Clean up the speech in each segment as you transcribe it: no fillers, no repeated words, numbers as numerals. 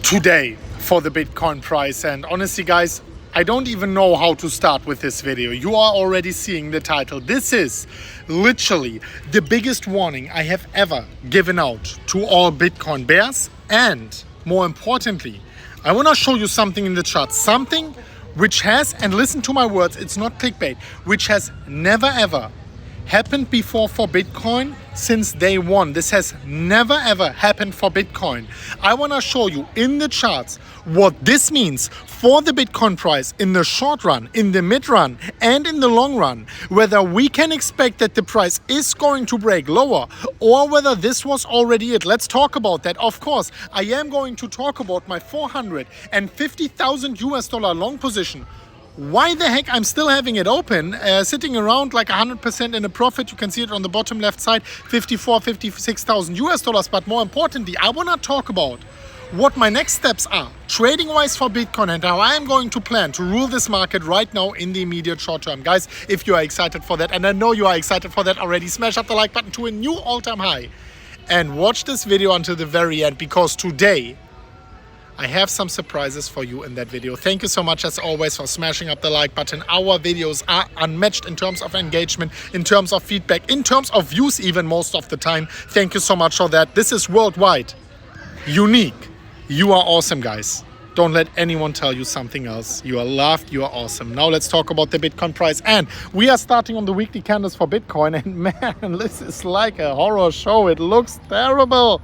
today for the Bitcoin price. And honestly, guys, I don't even know how to start with this video. You are already seeing the title. This is literally the biggest warning I have ever given out to all Bitcoin bears. And more importantly, I want to show you something in the chart, something which has, and listen to my words, it's not clickbait, which has never ever happened before for Bitcoin since day one. This has never ever happened for Bitcoin. I want to show you in the charts what this means for the Bitcoin price in the short run, in the mid run, and in the long run. Whether we can expect that the price is going to break lower or whether this was already it. Let's talk about that. Of course, I am going to talk about my 450,000 US dollar long position. Why the heck I'm still having it open, sitting around like 100% in a profit. You can see it on the bottom left side, 56,000 US dollars. But more importantly, I want to talk about what my next steps are trading wise for Bitcoin and how I am going to plan to rule this market right now in the immediate short term. Guys, if you are excited for that, and I know you are excited for that already, smash up the like button to a new all-time high and watch this video until the very end, because today I have some surprises for you in that video. Thank you so much as always for smashing up the like button. Our videos are unmatched in terms of engagement, in terms of feedback, in terms of views even most of the time. Thank you so much for that. This is worldwide. Unique. You are awesome, guys. Don't let anyone tell you something else. You are loved, you are awesome. Now let's talk about the Bitcoin price. And we are starting on the weekly candles for Bitcoin. And man, this is like a horror show. It looks terrible.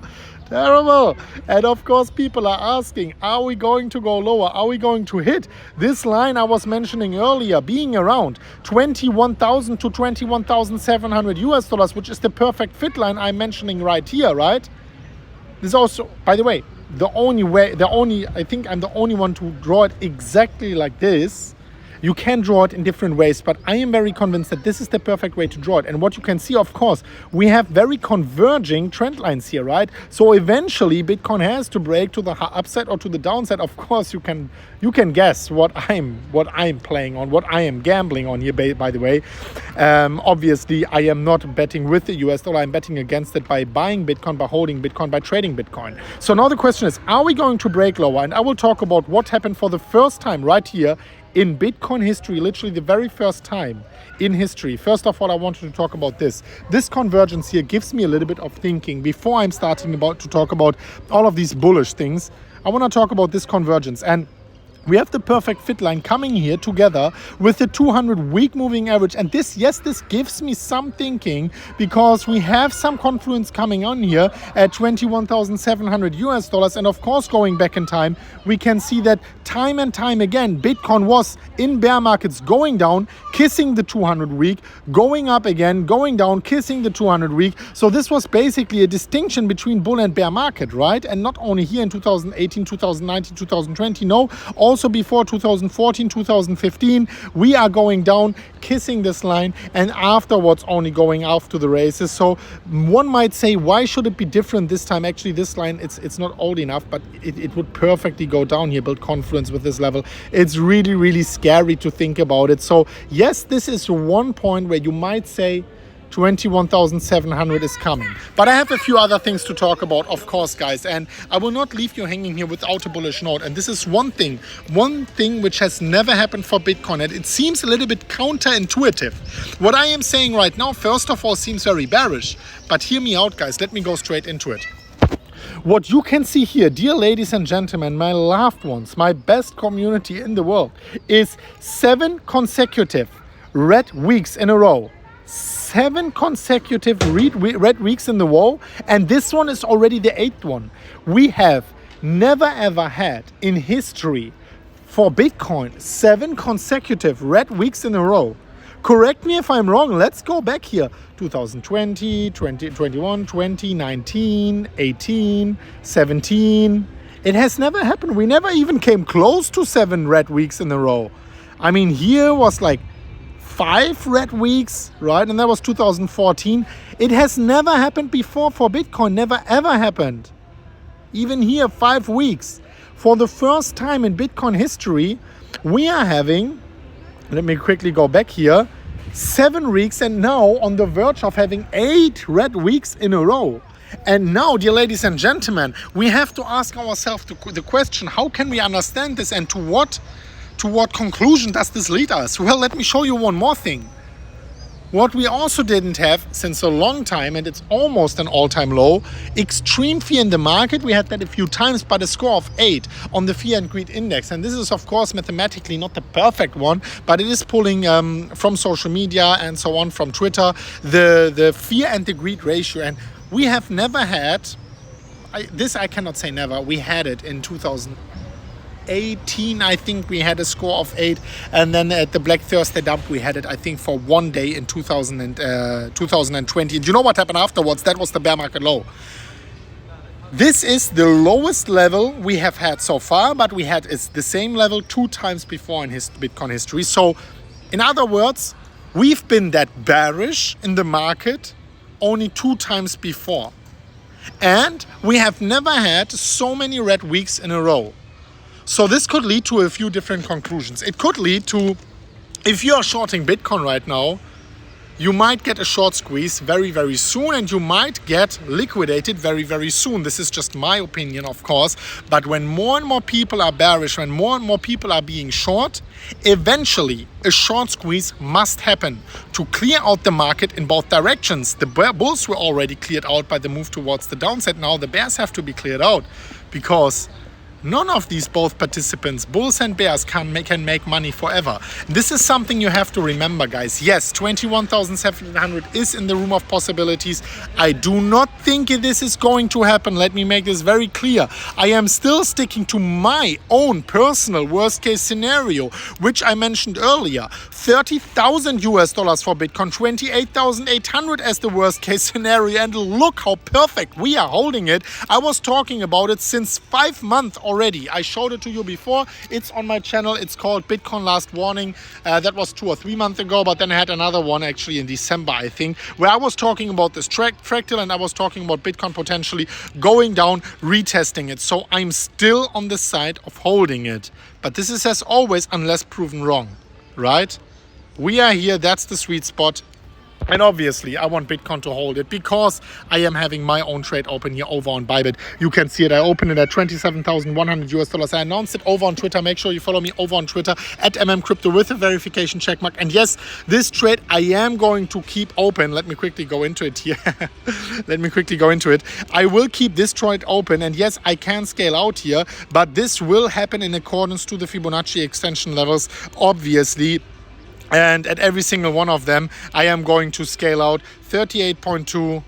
Terrible. And of course, people are asking, are we going to go lower? Are we going to hit this line I was mentioning earlier, being around 21,000 to 21,700 US dollars, which is the perfect fit line I'm mentioning right here, right? This is also, by the way, I think I'm the only one to draw it exactly like this. You can draw it in different ways, but I am very convinced that this is the perfect way to draw it. And what you can see, of course, we have very converging trend lines here, right? So eventually Bitcoin has to break to the upside or to the downside. Of course, you can guess what I'm playing on, what I am gambling on here, by the way. Obviously, I am not betting with the US dollar. I'm betting against it by buying Bitcoin, by holding Bitcoin, by trading Bitcoin. So now the question is, are we going to break lower? And I will talk about what happened for the first time right here in Bitcoin history, literally the very first time in history. First of all, I wanted to talk about this. This convergence here gives me a little bit of thinking. Before I'm starting to talk about all of these bullish things, I want to talk about this convergence. And we have the perfect fit line coming here together with the 200-week moving average. And this gives me some thinking, because we have some confluence coming on here at 21,700 US dollars. And of course, going back in time, we can see that time and time again, Bitcoin was in bear markets going down, kissing the 200-week, going up again, going down, kissing the 200-week. So this was basically a distinction between bull and bear market, right? And not only here in 2018, 2019, 2020, no, also before 2014, 2015, we are going down, kissing this line, and afterwards only going after the races. So one might say, why should it be different this time? Actually, this line, it's not old enough, but it would perfectly go down here, build confluence with this level. It's really, really scary to think about it. So yes, this is one point where you might say 21,700 is coming. But I have a few other things to talk about, of course, guys, and I will not leave you hanging here without a bullish note. And this is one thing which has never happened for Bitcoin, and it seems a little bit counterintuitive. What I am saying right now, first of all, seems very bearish, but hear me out, guys. Let me go straight into it. What you can see here, dear ladies and gentlemen, my loved ones, my best community in the world, is 7 consecutive red weeks in a row. 7 consecutive red weeks in the row, and this one is already the 8th one. We have never ever had in history for Bitcoin 7 consecutive red weeks in a row. Correct me if I'm wrong. Let's go back here. 2020, 2021, 2019, 18, 17. It has never happened. We never even came close to 7 red weeks in a row. I mean, here was like 5 red weeks, right? And that was 2014. It has never happened before for Bitcoin. Never ever happened. Even here, 5 weeks. For the first time in Bitcoin history, we are having, let me quickly go back here, 7 weeks, and now on the verge of having 8 red weeks in a row. And now, dear ladies and gentlemen, we have to ask ourselves the question, how can we understand this, and to what conclusion does this lead us? Well, let me show you one more thing. What we also didn't have since a long time, and it's almost an all-time low, extreme fear in the market. We had that a few times, but a score of 8 on the fear and greed index. And this is, of course, mathematically not the perfect one, but it is pulling from social media and so on, from Twitter, the fear and the greed ratio. And we have never had, I cannot say never, we had it in 2018, I think we had a score of 8, and then at the Black Thursday dump we had it, I think, for one day in 2020. And you know what happened afterwards? That was the bear market low. This is the lowest level we have had so far, but it's the same level 2 times before in Bitcoin history. So in other words, we've been that bearish in the market only 2 times before, and we have never had so many red weeks in a row. So this could lead to a few different conclusions. It could lead to, if you are shorting Bitcoin right now, you might get a short squeeze very, very soon, and you might get liquidated very, very soon. This is just my opinion, of course. But when more and more people are bearish, when more and more people are being short, eventually a short squeeze must happen to clear out the market in both directions. The bulls were already cleared out by the move towards the downside. Now the bears have to be cleared out, because none of these both participants, bulls and bears, can make money forever. This is something you have to remember, guys. Yes, 21,700 is in the room of possibilities. I do not think this is going to happen. Let me make this very clear. I am still sticking to my own personal worst case scenario, which I mentioned earlier. $30,000 for Bitcoin, 28,800 as the worst case scenario. And look how perfect we are holding it. I was talking about it since 5 months already. I showed it to you before. It's on my channel. It's called Bitcoin Last Warning. That was 2 or 3 months ago, but then I had another one actually in December, I think, where I was talking about this fractal, and I was talking about Bitcoin potentially going down, retesting it. So I'm still on the side of holding it. But this is, as always, unless proven wrong, right? We are here. That's the sweet spot. And obviously, I want Bitcoin to hold it, because I am having my own trade open here over on Bybit. You can see it. I opened it at $27,100. I announced it over on Twitter. Make sure you follow me over on Twitter at MMCrypto with a verification checkmark. And yes, this trade I am going to keep open. Let me quickly go into it here. I will keep this trade open. And yes, I can scale out here, but this will happen in accordance to the Fibonacci extension levels, obviously. And at every single one of them, I am going to scale out 38.2,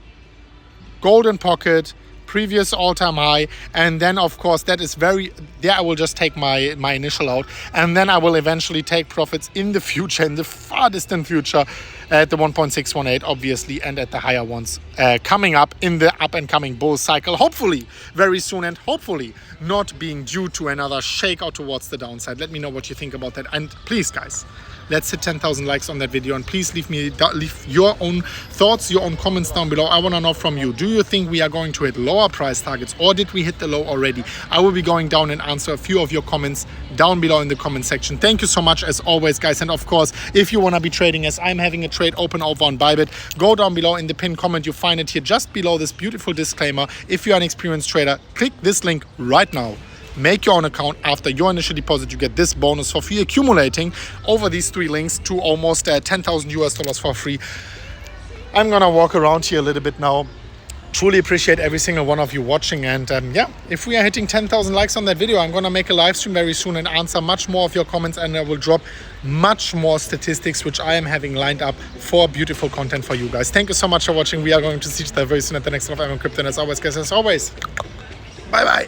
golden pocket, previous all-time high, and then of course that is there I will just take my initial out, and then I will eventually take profits in the future, in the far distant future, at the 1.618 obviously, and at the higher ones coming up in the up and coming bull cycle, hopefully very soon, and hopefully not being due to another shakeout towards the downside. Let me know what you think about that, and please, guys, let's hit 10,000 likes on that video, and please leave your own thoughts, your own comments down below. I want to know from you, do you think we are going to hit lower price targets, or did we hit the low already? I will be going down and answer a few of your comments down below in the comment section. Thank you so much as always, guys. And of course, if you want to be trading as I'm having a trade open over on Bybit, go down below in the pinned comment. You find it here just below this beautiful disclaimer. If you're an experienced trader, click this link right now. Make your own account. After your initial deposit, you get this bonus for free, accumulating over these 3 links to almost $10,000 for free. I'm gonna walk around here a little bit now. Truly appreciate every single one of you watching, and yeah, if we are hitting 10,000 likes on that video, I'm gonna make a live stream very soon and answer much more of your comments, and I will drop much more statistics which I am having lined up for beautiful content for you guys. Thank you so much for watching. We are going to see each other very soon at the next one of MMCrypto, and as always, guys, bye bye.